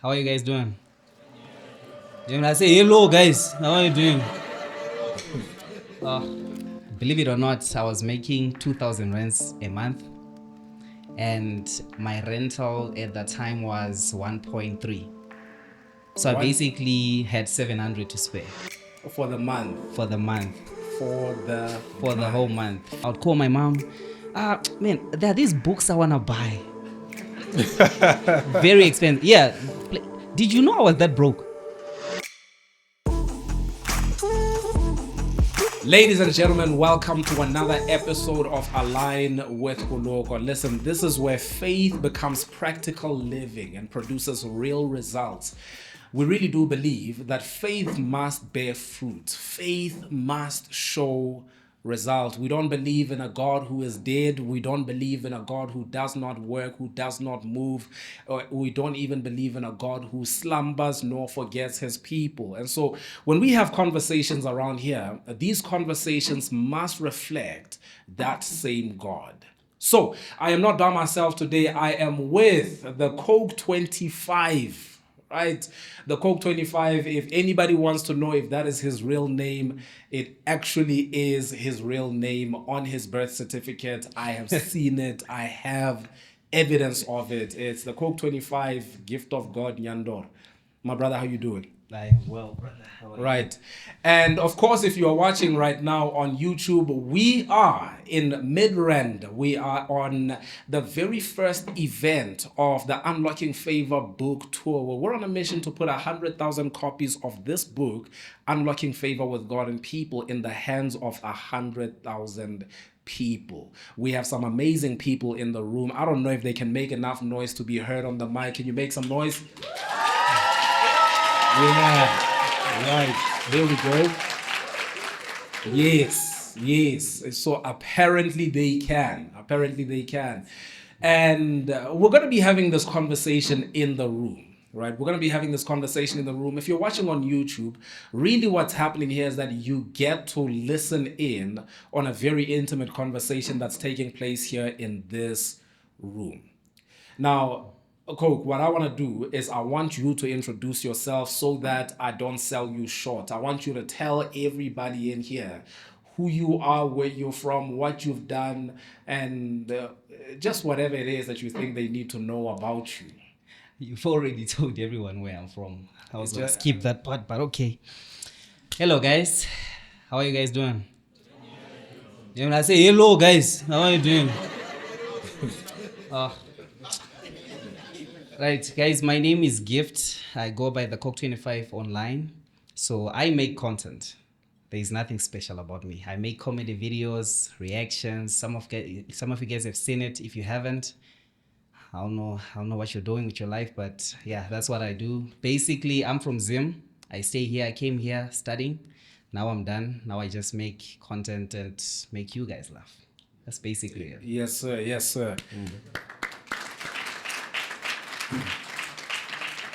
How are you guys doing? When I say hello, guys, how are you doing? Believe it or not, I was making 2,000 rands a month, and my rental at that time was 1.3. So I basically had 700 to spare for the month. for the month, For the whole month. I would call my mom. Man, there are these books I wanna buy. Very expensive. Yeah. Did you know I was that broke? Ladies and gentlemen, welcome to another episode of Align with Poloko. Listen, this is where faith becomes practical living and produces real results. We really do believe that faith must bear fruit. Faith must show results. We don't believe in a God who is dead. We don't believe in a God who does not work, who does not move. We don't even believe in a God who slumbers nor forgets his people. And so when we have conversations around here, these conversations must reflect that same God. So I am not by myself today. I am with the Coke 25. Right, the Coke 25. If anybody wants to know if that is his real name, it actually is his real name on his birth certificate. I have seen it. I have evidence of it. It's the Coke 25, gift of God, Nyandor. My brother, how you doing? I am well, brother. How are you? Right. And of course, if you are watching right now on YouTube, we are in Midrand. We are on the very first event of the Unlocking Favor book tour. We're on a mission to put 100,000 copies of this book, Unlocking Favor with God and People, in the hands of 100,000 people. We have some amazing people in the room. I don't know if they can make enough noise to be heard on the mic. Can you make some noise? Yeah, right. There we go. Yes, yes. So apparently they can. Apparently they can. And we're going to be having this conversation in the room, right? We're going to be having this conversation in the room. If you're watching on YouTube, really what's happening here is that you get to listen in on a very intimate conversation that's taking place here in this room. Now, Coke, what I want to do is I want you to introduce yourself so that I don't sell you short. I want you to tell everybody in here who you are, where you're from, what you've done, and just whatever it is that you think they need to know about you. You've already told everyone where I'm from. I was going to skip that part, but okay. Hello, guys. How are you guys doing? When I say hello, guys, how are you doing? Right, guys, my name is Gift. I go by the Coke 25 online. So I make content. There is nothing special about me. I make comedy videos, reactions. Some of you guys have seen it. If you haven't, I don't know what you're doing with your life, but yeah, that's what I do. Basically, I'm from Zim. I stay here. I came here studying. Now I'm done. Now I just make content and make you guys laugh. That's basically it. Yes, sir. Yes, sir.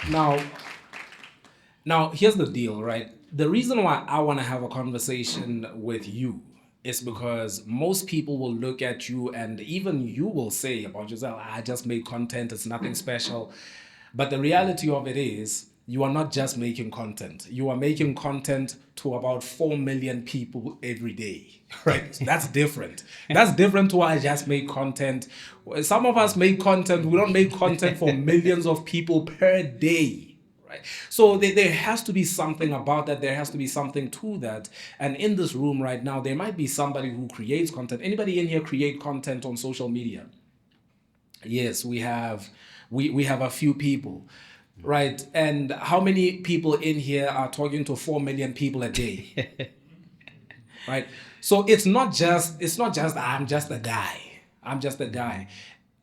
Now, here's the deal, right? The reason why I want to have a conversation with you is because most people will look at you and even you will say about yourself, I just make content, it's nothing special. But the reality of it is, you are not just making content. You are making content to about 4 million people every day, right? That's different. That's different to I just make content. Some of us make content. We don't make content for millions of people per day. Right. So there has to be something about that. There has to be something to that. And in this room right now, there might be somebody who creates content. Anybody in here create content on social media? Yes, we have a few people. Right. And how many people in here are talking to 4 million people a day? Right. So it's not just I'm just a guy. I'm just a guy.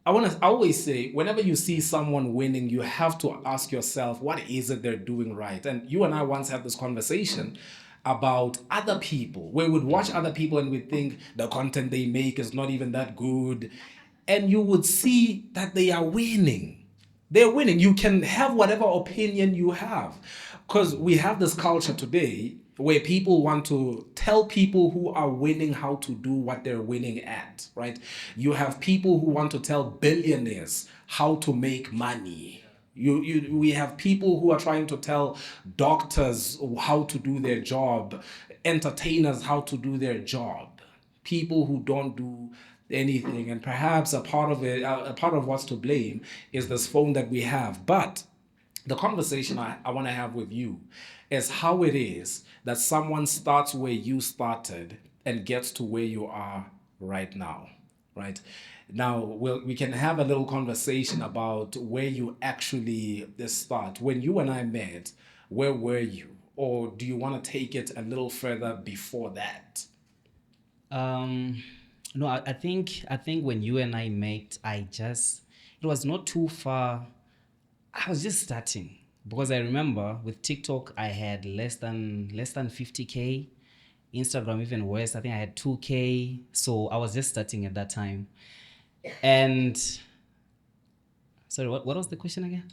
I always say, whenever you see someone winning, you have to ask yourself, what is it they're doing right? And you and I once had this conversation about other people, where we'd watch other people and we'd think the content they make is not even that good. And you would see that they are winning. They're winning. You can have whatever opinion you have, because we have this culture today where people want to tell people who are winning how to do what they're winning at, right? You have people who want to tell billionaires how to make money, We have people who are trying to tell doctors how to do their job, entertainers how to do their job, people who don't do anything. And perhaps a part of it, a part of what's to blame is this phone that we have. But the conversation I want to have with you is how it is that someone starts where you started and gets to where you are right now, right? Now we can have a little conversation about where you actually start. When you and I met, where were you? Or do you want to take it a little further before that? Um, no, I think when you and I met, it was not too far. I was just starting because I remember with TikTok I had less than 50K. Instagram even worse. I think I had 2K. So I was just starting at that time. And sorry, what was the question again?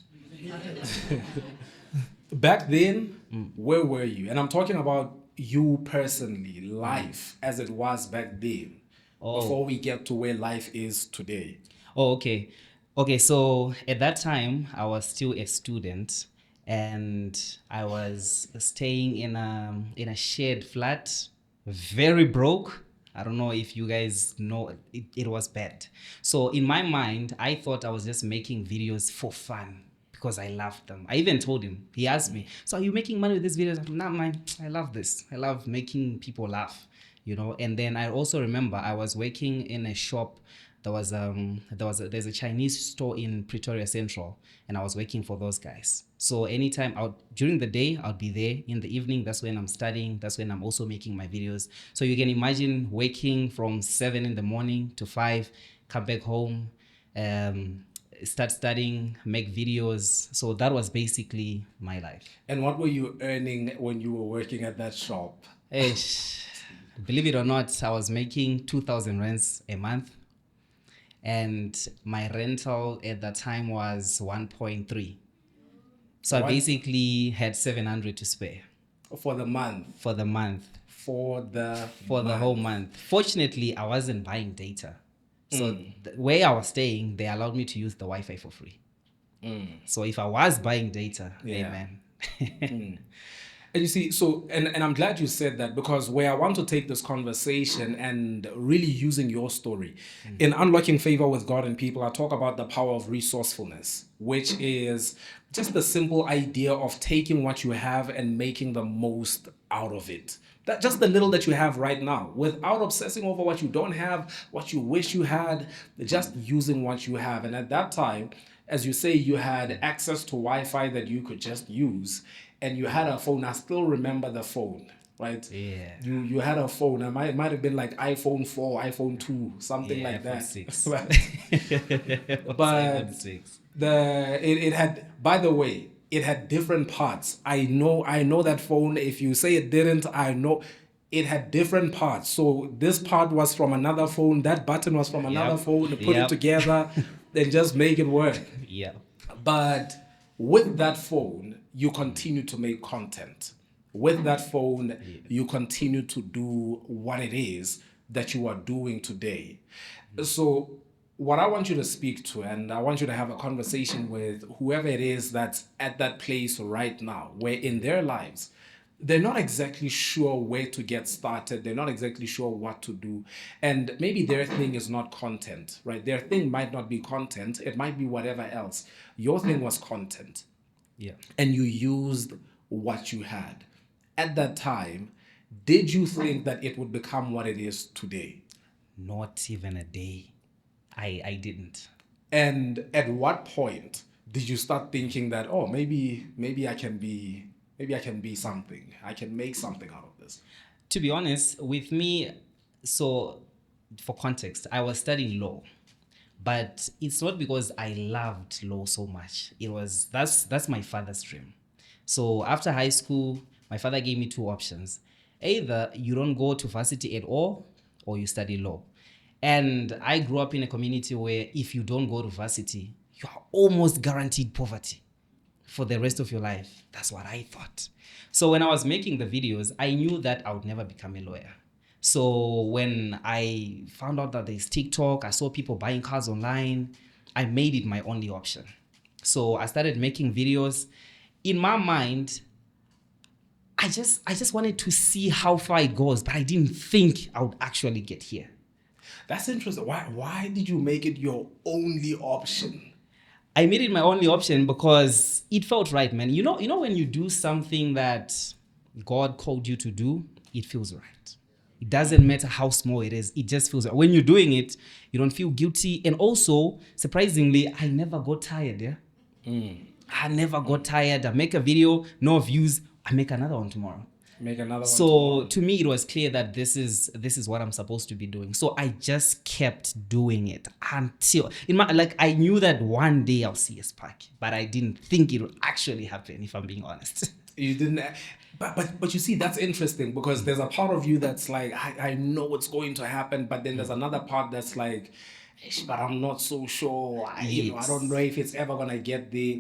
Back then, where were you? And I'm talking about you personally, life as it was back then, before we get to where life is today. Oh, okay. Okay, so at that time, I was still a student and I was staying in a shared flat, very broke. I don't know if you guys know it was bad. So in my mind, I thought I was just making videos for fun because I loved them. I even told him, he asked me, so are you making money with these videos? I'm like, nah, man, I love this. I love making people laugh, And then I also remember I was working in a shop. There's a Chinese store in Pretoria Central, and I was working for those guys. So anytime out during the day, I'll be there. In the evening, that's when I'm studying. That's when I'm also making my videos. So you can imagine waking from 7 in the morning to 5, come back home, start studying, make videos. So that was basically my life. And what were you earning when you were working at that shop? Ish. Believe it or not, I was making 2,000 rands a month, and my rental at that time was 1.3. So I What? basically had 700 to spare For the month. for the month, For the for the month. whole month. Fortunately, I wasn't buying data. So where I was staying, they allowed me to use the Wi-Fi for free. So if I was buying data, Yeah. amen. And you see, so, and I'm glad you said that, because where I want to take this conversation and really using your story in Unlocking Favor with God and People, I talk about the power of resourcefulness, which is just the simple idea of taking what you have and making the most out of it. That just the little that you have right now, without obsessing over what you don't have, what you wish you had, just using what you have. And at that time, as you say, you had access to Wi-Fi that you could just use, and you had a phone. I still remember the phone, right? Yeah. You had a phone. It might have been like iPhone 4, iPhone 2, something Yeah, like iPhone that. 6. But iPhone 6. it had, by the way, it had different parts. I know that phone. If you say it didn't, I know it had different parts. So this part was from another phone, that button was from another Yep. phone, to put it Yep. together and just make it work. Yeah. But with that phone, you continue to make content. With that phone, you continue to do what it is that you are doing today. So, what I want you to speak to, and I want you to have a conversation with whoever it is that's at that place right now, where in their lives, they're not exactly sure where to get started. They're not exactly sure what to do. And maybe their thing is not content, right? Their thing might not be content. It might be whatever else. Your thing was content. Yeah. And you used what you had. At that time, did you think that it would become what it is today? Not even a day. I didn't. And at what point did you start thinking that, oh, maybe I can be something. I can make something out of this. To be honest, with me, so for context, I was studying law, but it's not because I loved law so much. That's my father's dream. So after high school, my father gave me two options: either you don't go to varsity at all, or you study law. And I grew up in a community where if you don't go to varsity, you are almost guaranteed poverty for the rest of your life. That's what I thought. So when I was making the videos, I knew that I would never become a lawyer. So when I found out that there's TikTok, I saw people buying cars online, I made it my only option. So I started making videos. In my mind, I just wanted to see how far it goes, but I didn't think I would actually get here. That's interesting. Why did you make it your only option? I made it my only option because it felt right, man. You know when you do something that God called you to do, it feels right. It doesn't matter how small it is, it just feels right. When you're doing it, you don't feel guilty. And also, surprisingly, I never got tired, yeah? I never got tired. I make a video, no views, I make another one tomorrow. Make another one So tomorrow. to me, it was clear that this is what I'm supposed to be doing. So I just kept doing it until I knew that one day I'll see a spark, but I didn't think it would actually happen. If I'm being honest. You didn't, but you see, that's interesting because there's a part of you that's like, I know it's going to happen, but then there's another part that's like, "Ish, but I'm not so sure. I don't know if it's ever gonna get there."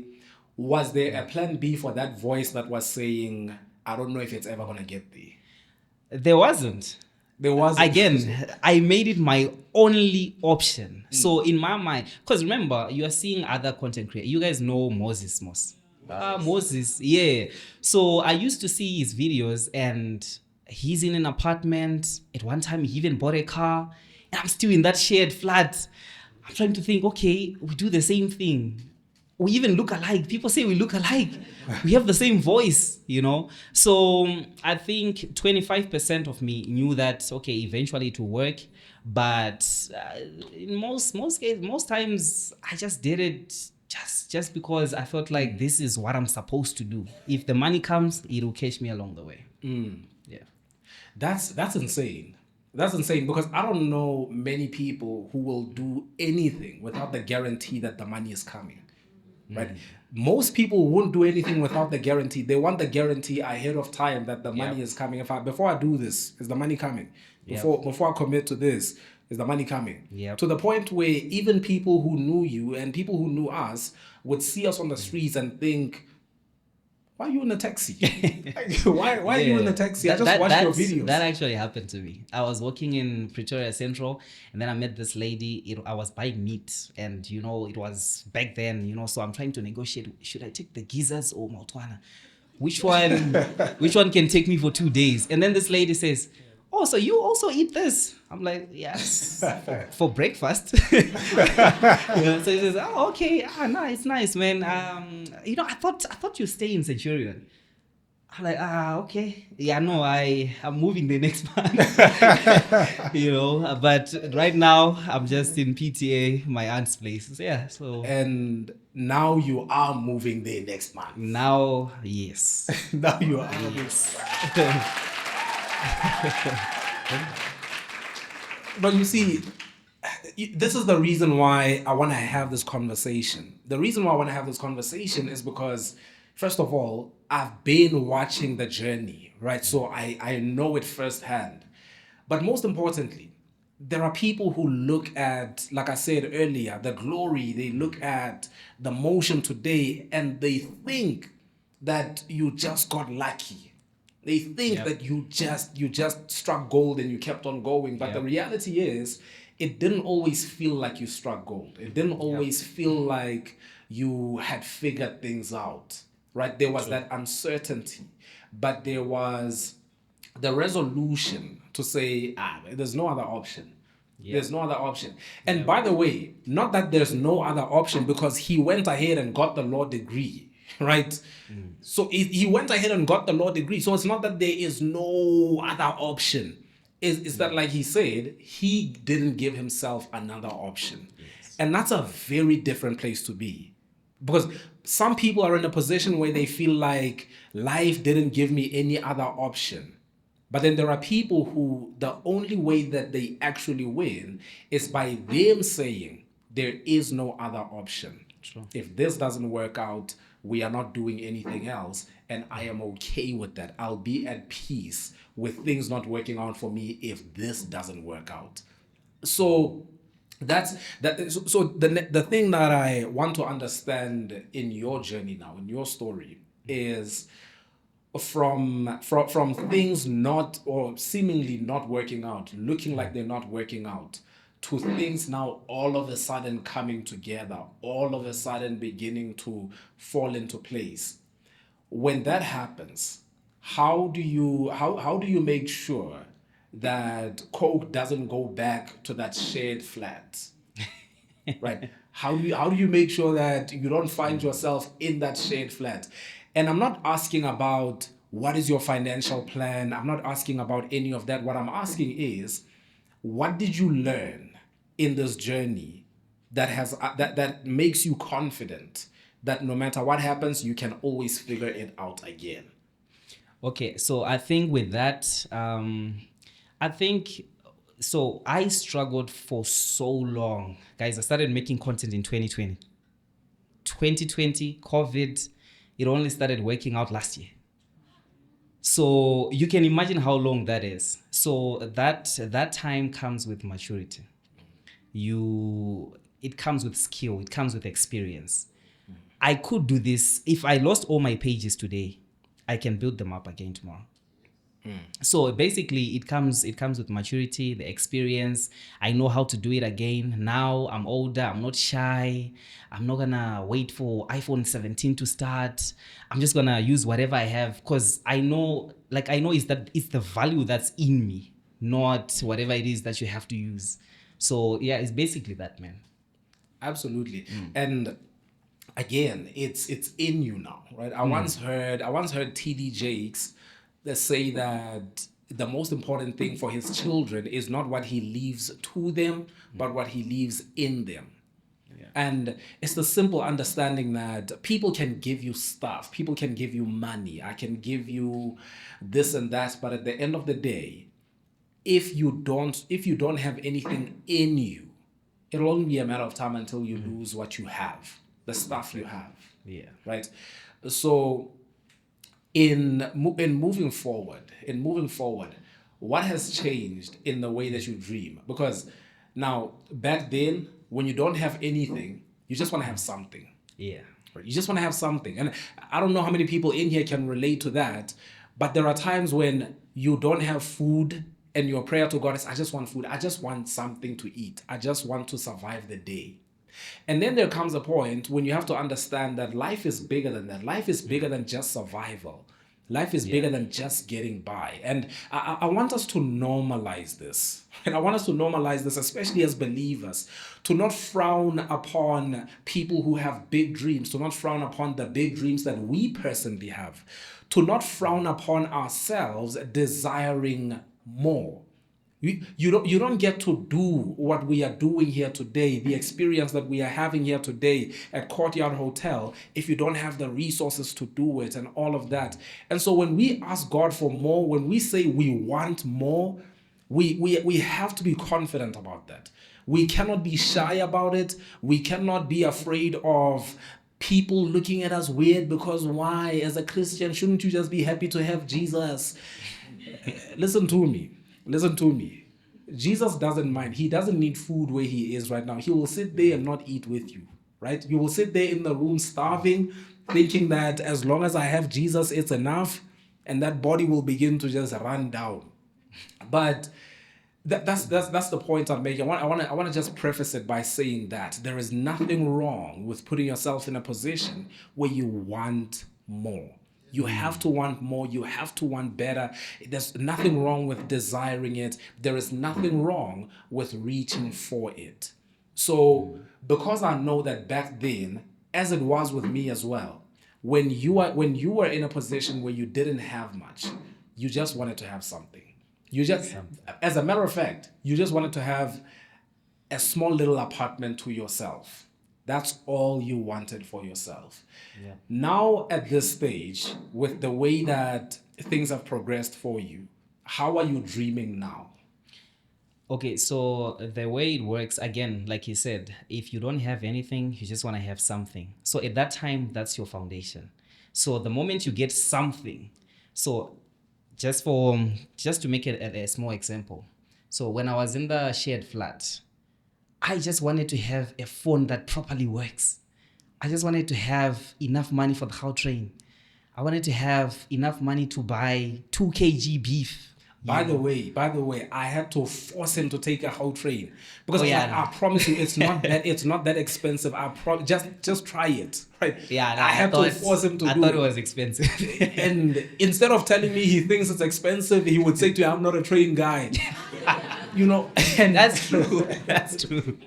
Was there a plan B for that voice that was saying, "I don't know if it's ever gonna get there"? There wasn't. There was Again, I made it my only option. So in my mind, because remember, you are seeing other content creators. You guys know Moses Moss. Moses, yeah. So I used to see his videos, and he's in an apartment. At one time, he even bought a car, and I'm still in that shared flat. I'm trying to think, okay, we do the same thing. We even look alike. People say we look alike. We have the same voice, you know. So I think 25% of me knew that okay, eventually it will work, but in most cases, most times I just did it just because I felt like this is what I'm supposed to do. If the money comes, it will catch me along the way. Yeah. That's insane. That's insane because I don't know many people who will do anything without the guarantee that the money is coming. Right? Most people won't do anything without the guarantee. They want the guarantee ahead of time that the money is coming. Before I do this, is the money coming? Before I commit to this, is the money coming? Yep. To the point where even people who knew you and people who knew us would see us on the streets and think, why are you in a taxi? why are you in a taxi? I just watched your videos. That actually happened to me. I was working in Pretoria Central, and then I met this lady. I was buying meat, and it was back then. So I'm trying to negotiate. Should I take the gizzards or Mautwana? Which one can take me for 2 days? And then this lady says, "Oh, so you also eat this?" I'm like, "Yes, for breakfast." So he says, "Oh, okay, nice, man. I thought you stay in Centurion." I'm like, okay, yeah, no, I'm moving the next month, But right now I'm just in PTA, my aunt's place. So, yeah, so. And now you are moving there next month. Now, yes. Now you are. Yes. But you see, this is the reason why I want to have this conversation. The reason why I want to have this conversation is because, first of all, I've been watching the journey, right? So I know it firsthand. But most importantly, there are people who look at, like I said earlier, the glory. They look at the motion today and they think that you just got lucky. They think that you just struck gold and you kept on going. But the reality is, it didn't always feel like you struck gold. It didn't always feel like you had figured things out, right? There was that uncertainty, but there was the resolution to say, there's no other option. There's no other option. And by the way, not that there's no other option, because he went ahead and got the law degree, right? So he went ahead and got the law degree. So it's not that there is no other option. It's that, like he said, he didn't give himself another option. Yes. And that's a very different place to be. Because some people are in a position where they feel like life didn't give me any other option. But then there are people who the only way that they actually win is by them saying there is no other option. True. If this doesn't work out, we are not doing anything else, and I am okay with that. I'll be at peace with things not working out for me if this doesn't work out. So that's that. So the thing that I want to understand in your journey now, in your story, is from things not or seemingly not working out, looking like they're not working out, to things now all of a sudden coming together, all of a sudden beginning to fall into place. When that happens, how do you make sure that Coke doesn't go back to that shared flat? Right? How do you make sure that you don't find yourself in that shared flat? And I'm not asking about what is your financial plan. I'm not asking about any of that. What I'm asking is, what did you learn in this journey that makes you confident that no matter what happens, you can always figure it out again? Okay, so I think with that, I think so. I struggled for so long, guys. I started making content in 2020. 2020, COVID, it only started working out last year. So you can imagine how long that is. So that time comes with maturity. It comes with skill, it comes with experience. I could do this. If I lost all my pages today, I can build them up again tomorrow. So basically it comes with maturity, the experience. I know how to do it again. Now I'm older, I'm not shy. I'm not gonna wait for iPhone 17 to start. I'm just gonna use whatever I have, because I know is that it's the value that's in me, not whatever it is that you have to use. So yeah, it's basically that, man. Absolutely. And again, it's in you now, right? I once heard TD Jakes that say that the most important thing for his children is not what he leaves to them, but what he leaves in them. And it's the simple understanding that people can give you stuff, people can give you money, I can give you this and that, but at the end of the day, if you don't have anything in you, it'll only be a matter of time until you lose what you have, the stuff you have. Yeah. Right. So in moving forward, what has changed in the way that you dream? Because now, back then, when you don't have anything, you just want to have something. Yeah. Right? You just want to have something. And I don't know how many people in here can relate to that, but there are times when you don't have food and your prayer to God is, I just want food. I just want something to eat. I just want to survive the day. And then there comes a point when you have to understand that life is bigger than that. Life is bigger than just survival. Life is bigger than just getting by. And I want us to normalize this. And I want us to normalize this, especially as believers, to not frown upon people who have big dreams, to not frown upon the big dreams that we personally have, to not frown upon ourselves desiring more. You don't get to do what we are doing here today, the experience that we are having here today at Courtyard Hotel, if you don't have the resources to do it and all of that. And so when we ask God for more, when we say we want more, we have to be confident about that. We cannot be shy about it. We cannot be afraid of people looking at us weird, because why? As a Christian, shouldn't you just be happy to have Jesus? Listen to me. Listen to me. Jesus doesn't mind. He doesn't need food where he is right now. He will sit there and not eat with you, right? You will sit there in the room starving, thinking that as long as I have Jesus, it's enough, and that body will begin to just run down. But that's the point I'm making. I want to just preface it by saying that there is nothing wrong with putting yourself in a position where you want more. You have to want more. You have to want better. There's nothing wrong with desiring it. There is nothing wrong with reaching for it. So, because I know that back then, as it was with me as well, when you were in a position where you didn't have much, you just wanted to have something. As a matter of fact, you just wanted to have a small little apartment to yourself. That's all you wanted for yourself. Yeah. Now, at this stage, with the way that things have progressed for you, how are you dreaming now? Okay, so the way it works, again, like you said, if you don't have anything, you just want to have something. So at that time, that's your foundation. So the moment you get something, so just to make it a small example. So when I was in the shared flat, I just wanted to have a phone that properly works. I just wanted to have enough money for the whole train. I wanted to have enough money to buy 2 kg beef. By the way, I had to force him to take a whole train because Oh, I was yeah, like, no. I promise you, it's not that expensive. Just try it, right? Yeah, no, I had to force him to I do thought it it. was expensive. And instead of telling me he thinks it's expensive, he would say to you, "I'm not a train guy," you know. And That's true. That's true.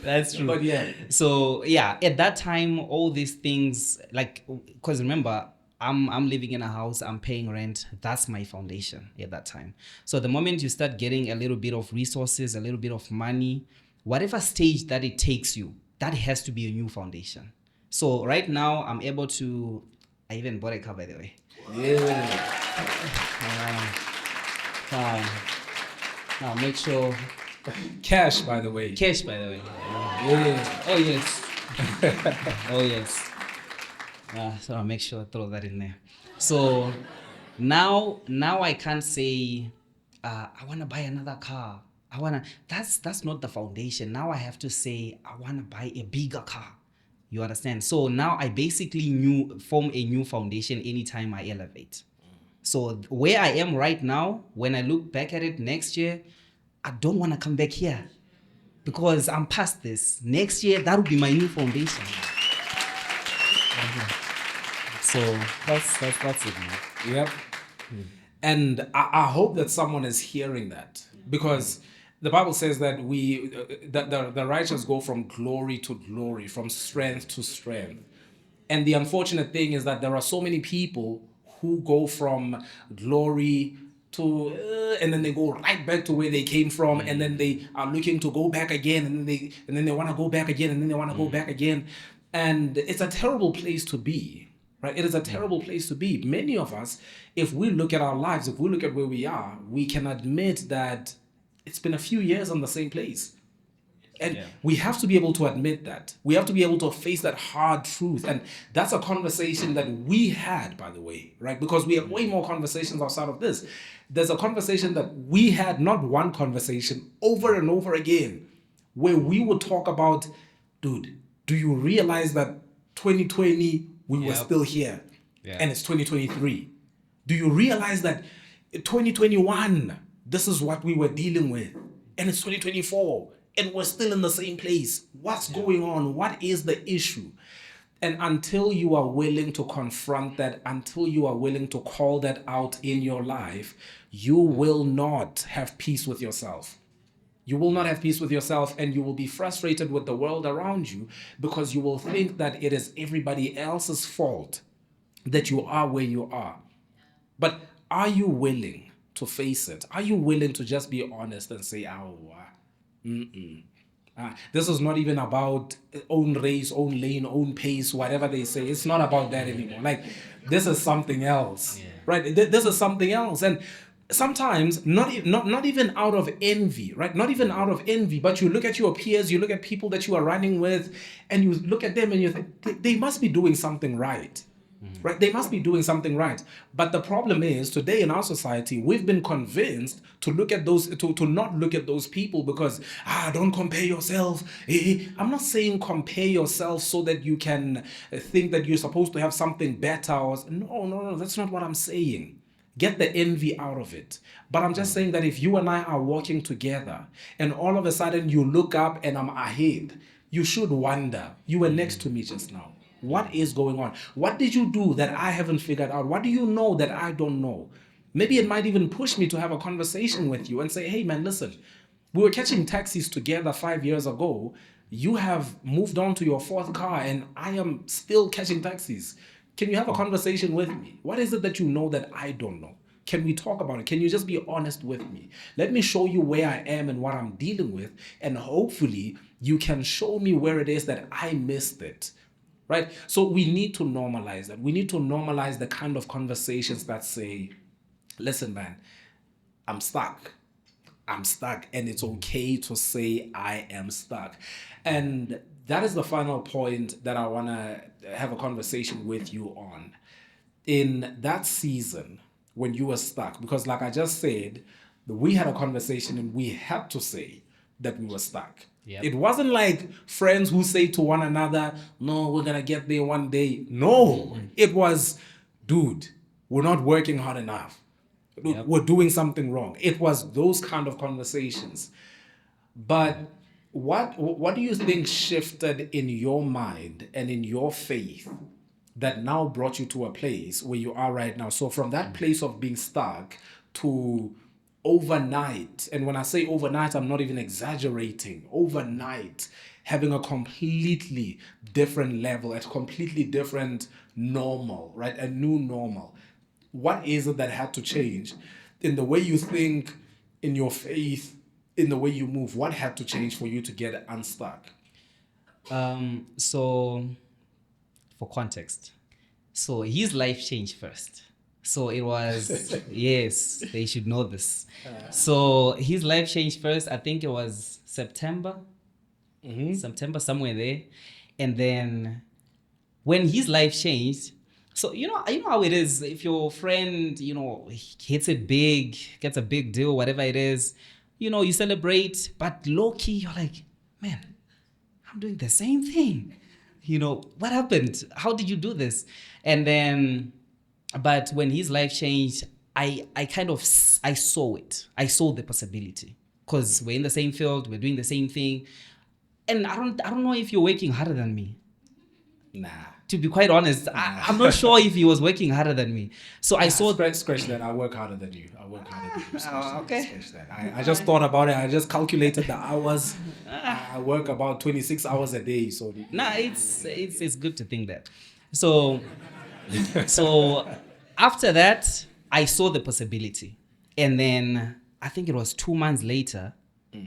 That's true. But yeah. So yeah, at that time, all these things, like, because remember, I'm living in a house, I'm paying rent. That's my foundation at that time. So the moment you start getting a little bit of resources, a little bit of money, whatever stage that it takes you, that has to be a new foundation. So right now, I'm able to. I even bought a car, by the way. Yeah. Now make sure. Cash, by the way. Cash, by the way. Yeah. Oh yes. Oh yes. So I'll make sure I throw that in there. So now I can't say I want to buy another car. That's not the foundation. Now I have to say I want to buy a bigger car. You understand? So now I basically form a new foundation anytime I elevate. So where I am right now, when I look back at it next year, I don't want to come back here because I'm past this. Next year, that will be my new foundation. So that's it, man. Yep. And I hope that someone is hearing that, because the Bible says that the righteous go from glory to glory, from strength to strength. And the unfortunate thing is that there are so many people who go from glory to and then they go right back to where they came from, and then they are looking to go back again, and then they want to go back again, and then they want to go back again. And it's a terrible place to be, right? It is a terrible place to be. Many of us, if we look at our lives, if we look at where we are, we can admit that it's been a few years on the same place. And we have to be able to admit that. We have to be able to face that hard truth. And that's a conversation that we had, by the way, right? Because we have way more conversations outside of this. There's a conversation that we had, not one conversation, over and over again, where we would talk about, dude, do you realize that 2020, we were still here, and it's 2023? Do you realize that 2021, this is what we were dealing with, and it's 2024, and we're still in the same place? What's going on? What is the issue? And until you are willing to confront that, until you are willing to call that out in your life, you will not have peace with yourself. You will not have peace with yourself, and you will be frustrated with the world around you, because you will think that it is everybody else's fault that you are where you are. But are you willing to face it? Are you willing to just be honest and say, this is not even about own race, own lane, own pace, whatever they say. It's not about that anymore. Like, this is something else, right? This is something else. And sometimes not even out of envy, right? Not even out of envy, but you look at your peers, you look at people that you are running with, and you look at them and you think they must be doing something right. Right? They must be doing something right. But the problem is, today in our society, we've been convinced to look at those, to not look at those people, because, don't compare yourself. I'm not saying compare yourself so that you can think that you're supposed to have something better. No, that's not what I'm saying. Get the envy out of it. But I'm just saying that if you and I are walking together and all of a sudden you look up and I'm ahead, you should wonder, you were next to me just now. What is going on? What did you do that I haven't figured out? What do you know that I don't know? Maybe it might even push me to have a conversation with you and say, hey man, listen, we were catching taxis together 5 years ago. You have moved on to your fourth car and I am still catching taxis. Can you have a conversation with me? What is it that you know that I don't know? Can we talk about it? Can you just be honest with me? Let me show you where I am and what I'm dealing with, and hopefully you can show me where it is that I missed it. Right? So we need to normalize that. We need to normalize the kind of conversations that say, listen, man, I'm stuck. And it's okay to say I am stuck. And that is the final point that I want to have a conversation with you on. In that season, when you were stuck, because like I just said, we had a conversation and we had to say that we were stuck. Yep. It wasn't like friends who say to one another, no, we're going to get there one day. No, it was, dude, we're not working hard enough. Yep. were doing something wrong. It was those kind of conversations. But what do you think shifted in your mind and in your faith that now brought you to a place where you are right now? So from that place of being stuck to overnight, and when I say overnight, I'm not even exaggerating, overnight having a completely different level, a completely different normal, right? A new normal. What is it that had to change in the way you think, in your faith, in the way you move? What had to change for you to get unstuck? So, for context, so his life changed first. So it was, yes, they should know this. So his life changed first. I think it was September, September, somewhere there. And then when his life changed, so you know how it is. If your friend, hits it big, gets a big deal, whatever it is, you celebrate, but low key, you're like, man, I'm doing the same thing. What happened? How did you do this? And then, but when his life changed, I kind of, I saw it. I saw the possibility because we're in the same field, we're doing the same thing. And I don't know if you're working harder than me. Nah. To be quite honest, I'm not sure if he was working harder than me. So I saw Scratch that. I work harder than you. I work harder than you. Okay. Scratch that. I just thought about it. I just calculated the hours. I work about 26 hours a day. So Nah, it's good to think that. So so after that, I saw the possibility, and then I think it was 2 months later,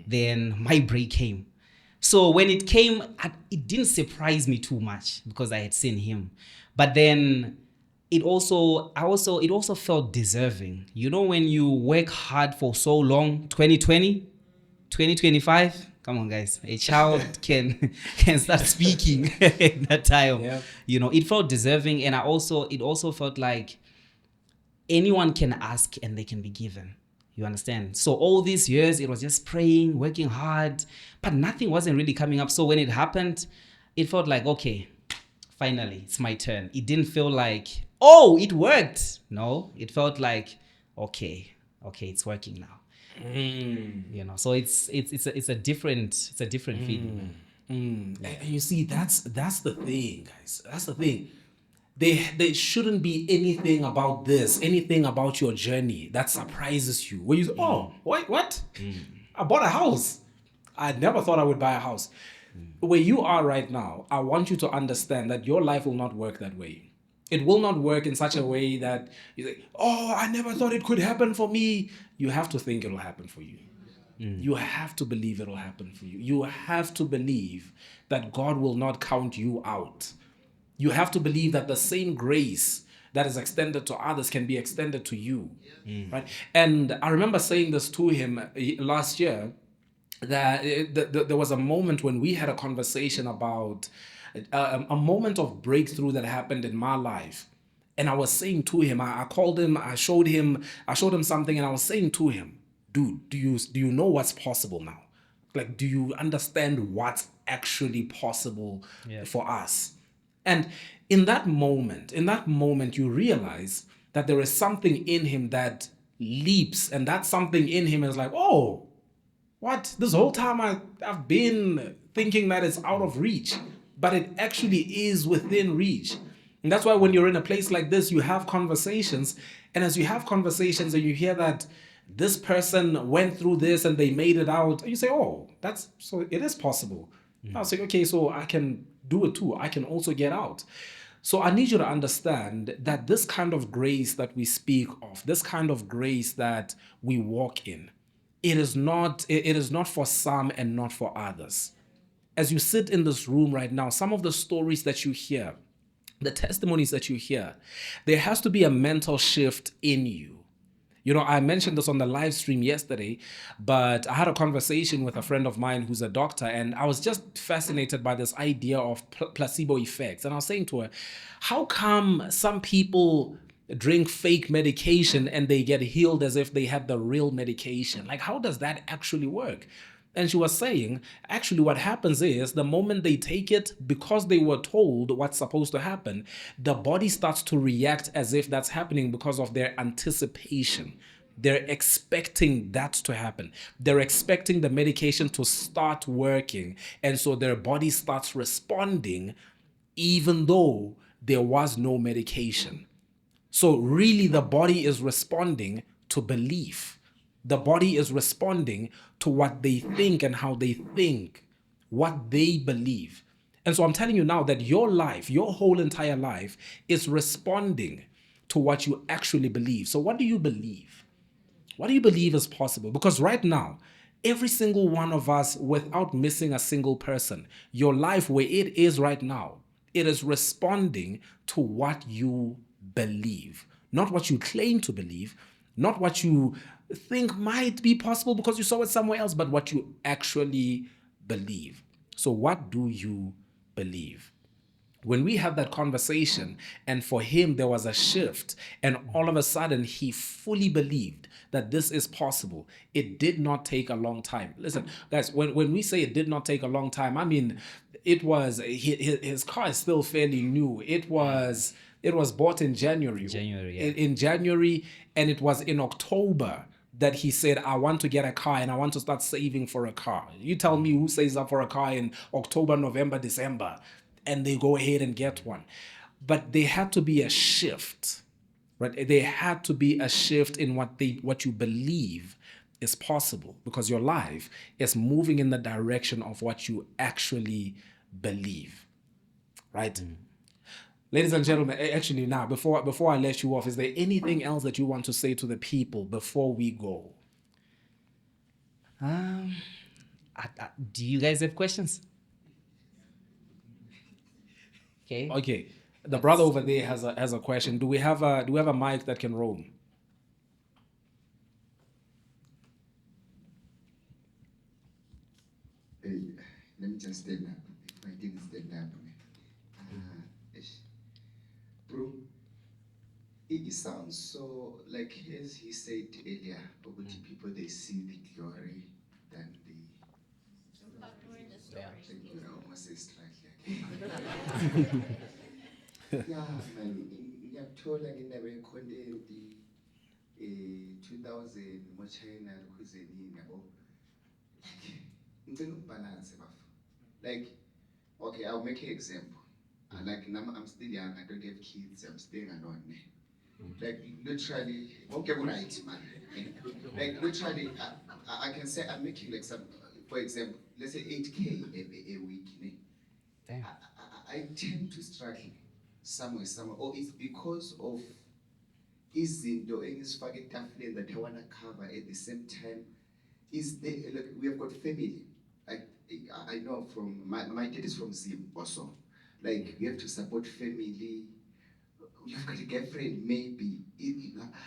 then my break came. So when it came, it didn't surprise me too much because I had seen him, but then it also felt deserving. When you work hard for so long, 2020, 2025. Come on, guys. A child can start speaking at that time. Yeah. It felt deserving, and it also felt like anyone can ask and they can be given. You understand? So all these years, it was just praying, working hard, but nothing wasn't really coming up. So when it happened, it felt like, okay, finally, it's my turn. It didn't feel like, oh, it worked. No, it felt like, okay, it's working now. So it's a different feeling. And you see, that's the thing, guys. That's the thing. There shouldn't be anything about this, anything about your journey that surprises you. Where you say, oh, wait, what? I bought a house. I never thought I would buy a house. Where you are right now, I want you to understand that your life will not work that way. It will not work in such a way that you say, oh, I never thought it could happen for me. You have to think it'll happen for you. You have to believe it'll happen for you. You have to believe that God will not count you out. You have to believe that the same grace that is extended to others can be extended to you. Right? And I remember saying this to him last year, that there was a moment when we had a conversation about a moment of breakthrough that happened in my life. And I was saying to him, I called him, I showed him something, and I was saying to him, dude, do you know what's possible now? Like, do you understand what's actually possible for us? And in that moment, you realize that there is something in him that leaps, and that something in him is like, oh, what? This whole time I've been thinking that it's out of reach, but it actually is within reach. And that's why when you're in a place like this, you have conversations. And as you have conversations and you hear that this person went through this and they made it out, and you say, oh, so it is possible. I'll say, okay, so I can do it too. I can also get out. So I need you to understand that this kind of grace that we speak of, this kind of grace that we walk in, it is not for some and not for others. As you sit in this room right now, some of the stories that you hear, the testimonies that you hear, there has to be a mental shift in you. I mentioned this on the live stream yesterday, but I had a conversation with a friend of mine who's a doctor, and I was just fascinated by this idea of placebo effects. And I was saying to her, how come some people drink fake medication and they get healed as if they had the real medication? Like, how does that actually work? And she was saying, actually, what happens is the moment they take it, because they were told what's supposed to happen, the body starts to react as if that's happening because of their anticipation, they're expecting that to happen. They're expecting the medication to start working. And so their body starts responding even though there was no medication. So really the body is responding to belief. The body is responding to what they think and how they think, what they believe. And so I'm telling you now that your life, your whole entire life is responding to what you actually believe. So what do you believe? What do you believe is possible? Because right now, every single one of us, without missing a single person, your life where it is right now, it is responding to what you believe, not what you claim to believe, not what you think might be possible because you saw it somewhere else, but what you actually believe. So, what do you believe? When we had that conversation, and for him there was a shift, and all of a sudden he fully believed that this is possible, it did not take a long time. Listen guys, when we say it did not take a long time, I mean it was his car is still fairly new. It was bought in January. January, yeah. In January, and it was in October that he said, I want to get a car and I want to start saving for a car. You tell me who saves up for a car in October, November, December, and they go ahead and get one. But there had to be a shift, right? There had to be a shift in what you believe is possible, because your life is moving in the direction of what you actually believe, right? Ladies and gentlemen, actually now, before I let you off, is there anything else that you want to say to the people before we go? Do you guys have questions? Okay. Okay, the brother over there has a question. Do we have a mic that can roam? Hey, let me just stand up. If I didn't stand up, bro, it sounds so like, as he said earlier, people they see the glory than the. You know, almost say struggle. Yeah, man. Ngiyakuthola ngendaba ye-content 2000 mo-China kuzenini yabo. Ngicela ukubalance bafu. Like, okay, I'll make an example. Like now I'm still young, I don't have kids, I'm staying alone. Like literally, okay, right, man. Like literally, I can say I'm making like some, for example, let's say 8K a week. Damn. I tend to struggle somewhere, or it's because of izinto engizifake etafuleni that I wanna cover at the same time. Is the like we have got family. Like I know from my dad is from Zim also. Like we have to support family. You've got a girlfriend, maybe.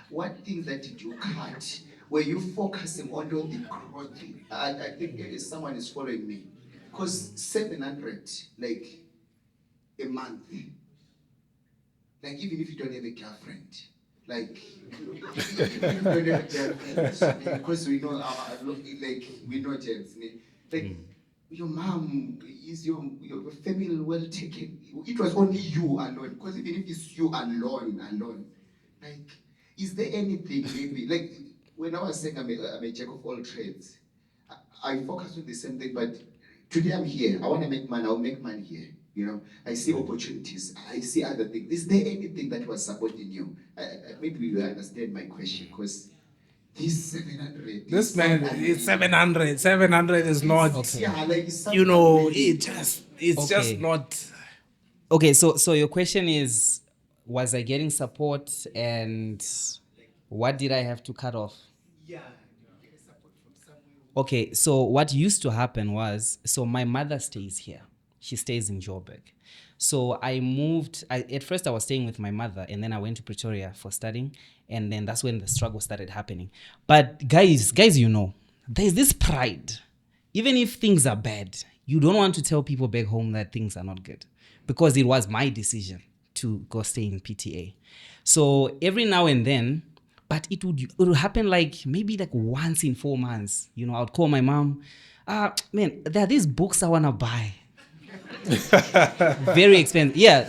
What things that did you cut? Were you focusing on the growth? I think someone is following me. Because 700, like a month. Like even if you don't have a girlfriend. Like, even if you don't have a girlfriend. Because we know like we know James. Like, your mom, is your family well taken? It was only you alone. Because even if it's you alone, like, is there anything maybe, like, when I was saying I'm a jack of all trades, I focus on the same thing, but today I'm here. I want to make money. I'll make money here. You know, I see opportunities. I see other things. Is there anything that was supporting you? Maybe you understand my question, because this 700. This man is 700. 700 is not. Okay. Yeah, like it's something You know, amazing. it's just Okay. not. Okay, so your question is, was I getting support, and what did I have to cut off? Okay, so what used to happen was, so my mother stays here. She stays in Joburg. So I moved, at first I was staying with my mother, and then I went to Pretoria for studying, and then that's when the struggle started happening. But guys, you know, there's this pride. Even if things are bad, you don't want to tell people back home that things are not good, because it was my decision to go stay in PTA. So every now and then, but it would happen like maybe like once in 4 months. You know, I would call my mom. Man, there are these books I wanna buy. Very expensive. Yeah,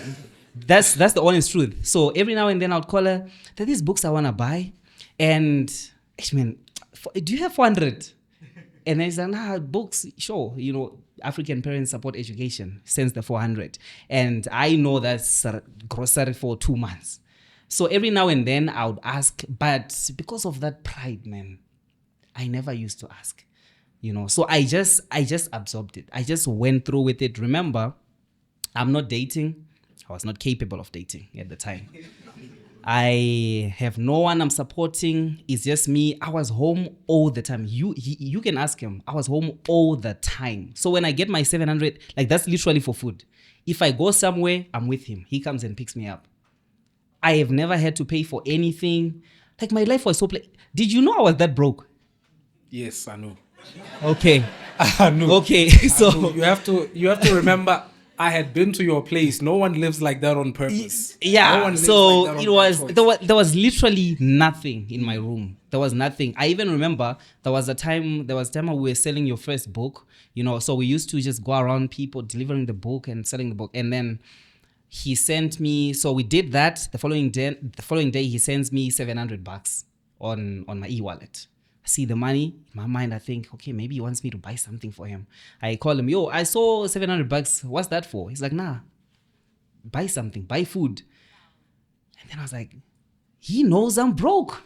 that's the honest truth. So every now and then I would call her. There are these books I wanna buy, and man, do you have 400? And then he's like, nah, books, sure. African parents support education, sends the 400. And I know that's grocery for 2 months. So every now and then I would ask, but because of that pride, man, I never used to ask. So I just absorbed it. I just went through with it. Remember, I'm not dating. I was not capable of dating at the time. I have no one I'm supporting. It's just me. I was home all the time. You can ask him. I was home all the time. So when I get my 700, like that's literally for food. If I go somewhere, I'm with him. He comes and picks me up. I have never had to pay for anything. Like my life was so Did you know I was that broke? Yes, I know. Okay. I know. Okay. I So know. You have to remember, I had been to your place. No one lives like that on purpose. yeah, No one lives so like that it on was choice. there was literally nothing in my room. There was nothing. I even remember there was a time when we were selling your first book, so we used to just go around people delivering the book and selling the book. And then he sent me, so we did that. The following day he sends me $700 on my e-wallet. I see the money in my mind. I think, okay, maybe he wants me to buy something for him. I call him, yo, I saw $700. What's that for? He's like, nah, buy something, buy food. And then I was like, he knows I'm broke.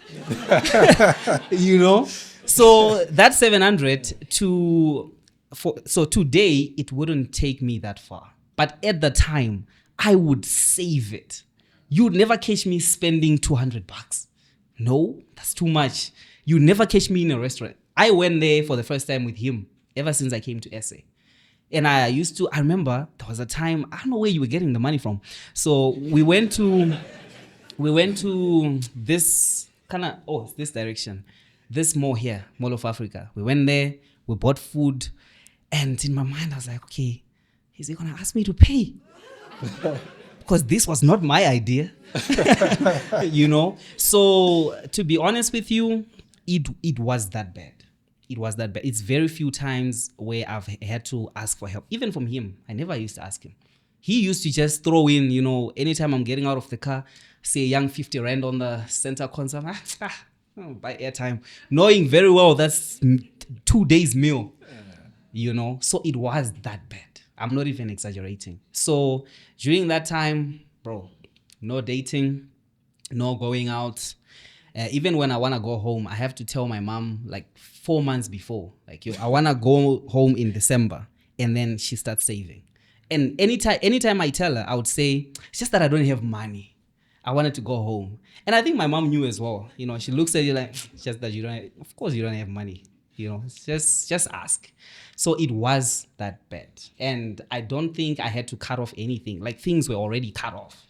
So that 700 so today it wouldn't take me that far. But at the time, I would save it. You'd never catch me spending $200. No, that's too much. You never catch me in a restaurant. I went there for the first time with him ever since I came to SA. And I remember there was a time, I don't know where you were getting the money from. So we went to this this direction, this mall here, Mall of Africa. We went there, we bought food. And in my mind, I was like, okay, is he going to ask me to pay? Because this was not my idea. So to be honest with you, it was that bad. It was that bad. It's very few times where I've had to ask for help. Even from him, I never used to ask him. He used to just throw in, anytime I'm getting out of the car, say a young 50 rand on the center console, buy airtime, knowing very well that's 2 days meal, So it was that bad. I'm not even exaggerating. So during that time, bro, no dating, no going out. Even when I want to go home, I have to tell my mom like 4 months before, like, yo, I want to go home in December. And then she starts saving. And anytime I tell her, I would say, it's just that I don't have money. I wanted to go home. And I think my mom knew as well. She looks at you like, it's just that of course you don't have money. Just ask. So it was that bad. And I don't think I had to cut off anything. Like things were already cut off.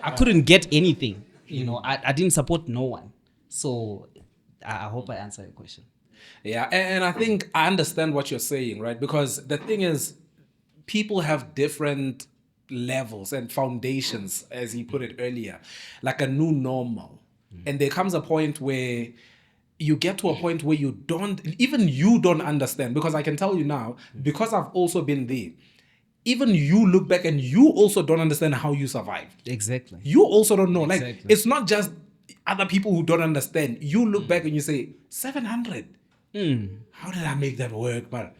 I couldn't get anything. I didn't support no one. So I hope I answered your question. Yeah, and I think I understand what you're saying, right? Because the thing is, people have different levels and foundations, as he put it earlier, like a new normal. And there comes a point where you get to a point where you don't understand, because I can tell you now, because I've also been there, even you look back and you also don't understand how you survived. Exactly. You also don't know. Exactly. Like, it's not just other people who don't understand. You look back and you say, 700. How did I make that work, man?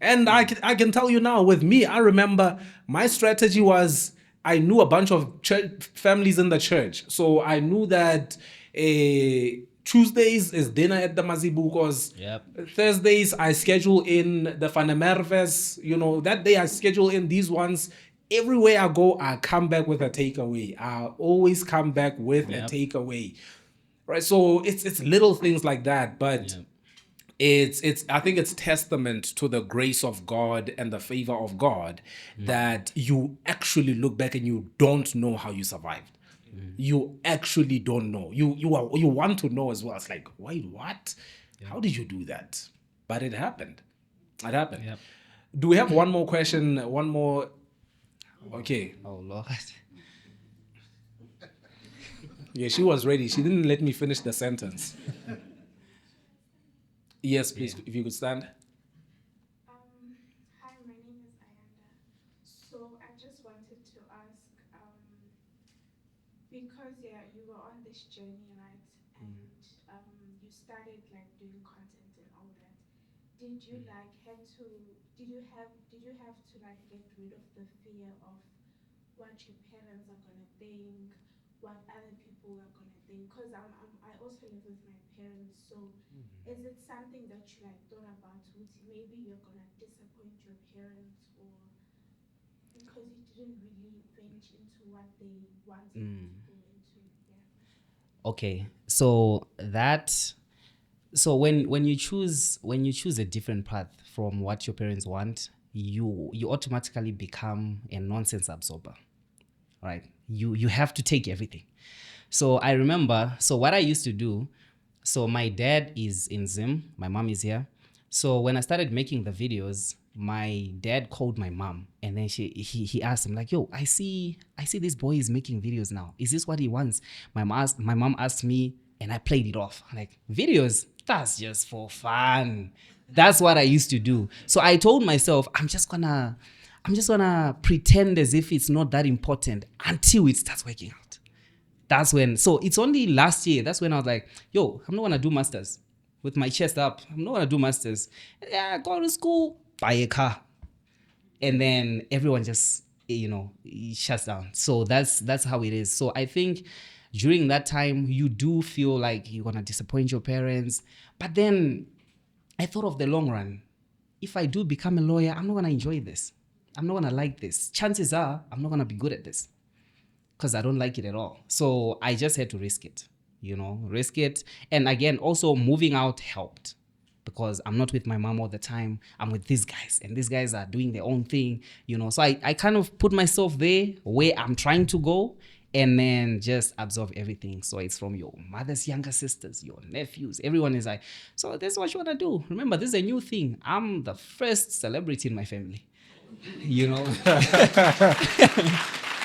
And I can tell you now, with me, I remember my strategy was, I knew a bunch of church families in the church. So I knew that Tuesdays is dinner at the Mazibukos. Yep. Thursdays, I schedule in the Fanemerves. That day I schedule in these ones. Everywhere I go, I come back with a takeaway. I always come back with a takeaway. Right? So it's little things like that. But it's I think it's testament to the grace of God and the favor of God that you actually look back and you don't know how you survived. You actually don't know. You want to know as well. It's like, wait, what? How did you do that? But it happened. It happened. Yep. Do we have one more question? One more? Okay. Oh Lord. Yeah, she was ready. She didn't let me finish the sentence. Yes, please, if you could stand. Hi, my name is Ayanda. So I just wanted to ask, because yeah, you were on this journey, right? And you started like doing content and all that. Did you like had to? Did you have to like get rid of the fear of what your parents are gonna think, what other people are gonna think? Cause I also live with my parents, so is it something that you like thought about? Would maybe you're gonna disappoint your parents, or because you didn't really venture into what they wanted you to go into? Yeah. Okay, so that so when you choose a different path from what your parents want, you automatically become a nonsense absorber, right? You have to take everything. So I remember, so what I used to do, so my dad is in Zim, my mom is here. So when I started making the videos, my dad called my mom, and then he asked him like, "Yo, I see this boy is making videos now. Is this what he wants?" My mom asked me, and I played it off. Like, videos, that's just for fun. That's what I used to do. So I told myself, I'm just gonna pretend as if it's not that important until it starts working out. That's when, so it's only last year, that's when I was like, yo, I'm not gonna do masters with my chest up. I'm not gonna do masters. Yeah, go to school, buy a car. And then everyone just, shuts down. So that's how it is. So I think during that time, you do feel like you're gonna disappoint your parents. But then I thought of the long run. If I do become a lawyer, I'm not gonna enjoy this. I'm not gonna like this. Chances are I'm not gonna be good at this because I don't like it at all. So I just had to risk it. And again, also moving out helped because I'm not with my mom all the time. I'm with these guys, and these guys are doing their own thing. So I kind of put myself there where I'm trying to go, and then just absorb everything. So it's from your mother's younger sisters, your nephews. Everyone is like, so this is what you want to do. Remember, this is a new thing. I'm the first celebrity in my family.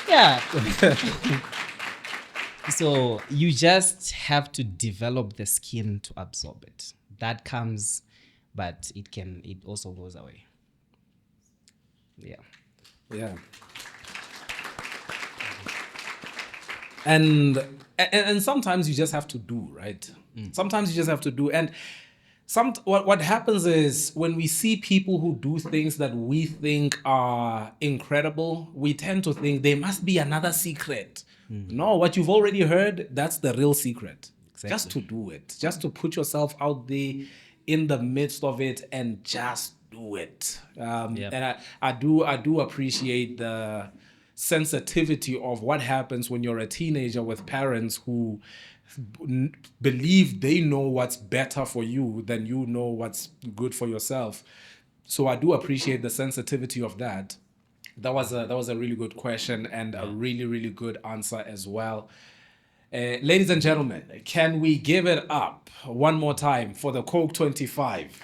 Yeah. So you just have to develop the skin to absorb it. That comes, but it also goes away. Yeah. Yeah. And sometimes you just have to do, right? Sometimes you just have to do. And what happens is when we see people who do things that we think are incredible, we tend to think there must be another secret. No, what you've already heard, that's the real secret. Exactly. Just to do it, just to put yourself out there in the midst of it and just do it. Yep. And I do appreciate the sensitivity of what happens when you're a teenager with parents who believe they know what's better for you than you know what's good for yourself. So I do appreciate the sensitivity of that. That was a really good question and a really, really good answer as well. Ladies and gentlemen, can we give it up one more time for the Coke 25?